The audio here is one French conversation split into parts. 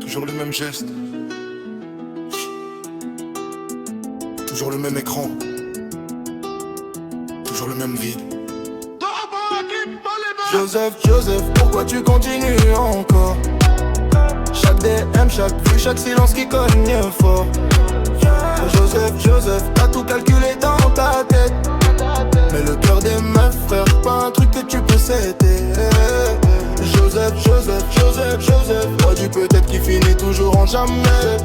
Toujours le même geste, toujours le même écran, toujours le même vide. Joseph, Joseph, pourquoi tu continues encore? Chaque DM, chaque vue, chaque silence qui cogne fort. Joseph, Joseph, t'as tout calculé dans ta tête. Mais le cœur des meufs, frère, pas un truc que tu peux céder. Joseph, Joseph, Joseph, Joseph, oh du peut-être qui finit toujours en jamais.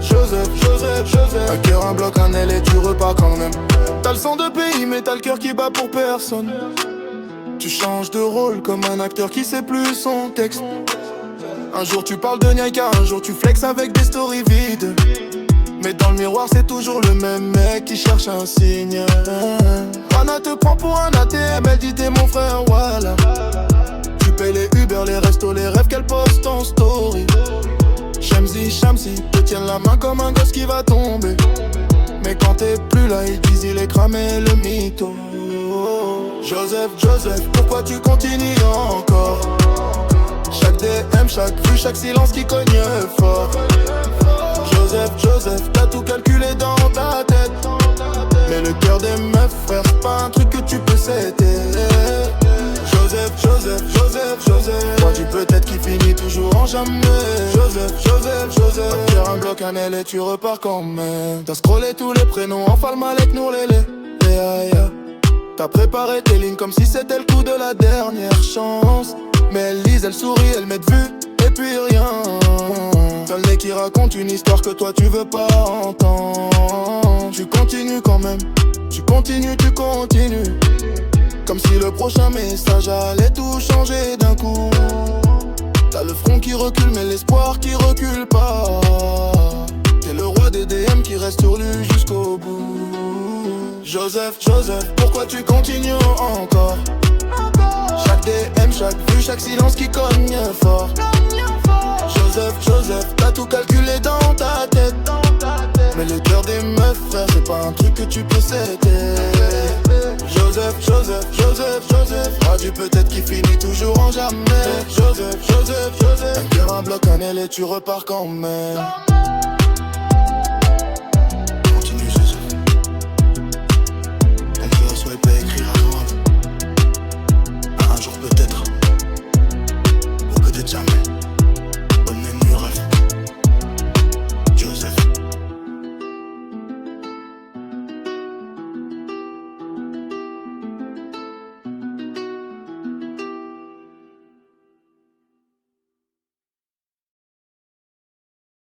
Joseph, Joseph, Joseph, un cœur, un bloc, un aile et tu repars quand même. T'as le sang de pays mais t'as le cœur qui bat pour personne. Tu changes de rôle comme un acteur qui sait plus son texte. Un jour tu parles de Niaïka, un jour tu flexes avec des stories vides. Mais dans le miroir c'est toujours le même mec qui cherche un signe. Rana te prend pour un ATM, elle dit t'es mon frère, voilà. Tu payes les Uber, les restos, les rêves qu'elle poste en story. Shamsi, te tiennent la main comme un gosse qui va tomber. Mais quand t'es plus là, ils disent il est cramé le mytho. Joseph, Joseph, pourquoi tu continues encore? Chaque DM, chaque vue, chaque silence qui cogne fort. Joseph, Joseph, t'as tout calculé dans ta tête. Mais le cœur des meufs, frère, c'est pas un truc que tu peux céder. Joseph, Joseph, Joseph, Joseph, toi tu peut-être qui finit toujours en jamais. Joseph, Joseph, Joseph, un cœur, un bloc, un aile et tu repars quand même. T'as scrollé tous les prénoms, enfin le Malek, Nour, Lélé, Léa. T'as préparé tes lignes comme si c'était le coup de la dernière chance. Mais elle lise, elle sourit, elle met de vue, et puis rien. T'as le nez qui raconte une histoire que toi tu veux pas entendre. Tu continues quand même, tu continues, tu continues. Comme si le prochain message allait tout changer d'un coup. T'as le front qui recule mais l'espoir qui recule pas. T'es le roi des DM qui reste sur lui jusqu'au bout. Joseph, Joseph, pourquoi tu continues encore? Chaque DM, chaque vue, chaque silence qui cogne fort. Joseph, Joseph, t'as tout calculé dans ta tête. Mais le cœur des meufs, frère, c'est pas un truc que tu peux céder. Joseph, Joseph, Joseph, Joseph, ah du peut-être qui finit toujours en jamais. Joseph, Joseph, Joseph, un cœur, un bloc, un aile et tu repars quand même. Continue Joseph, ton cœur soit pas écrit.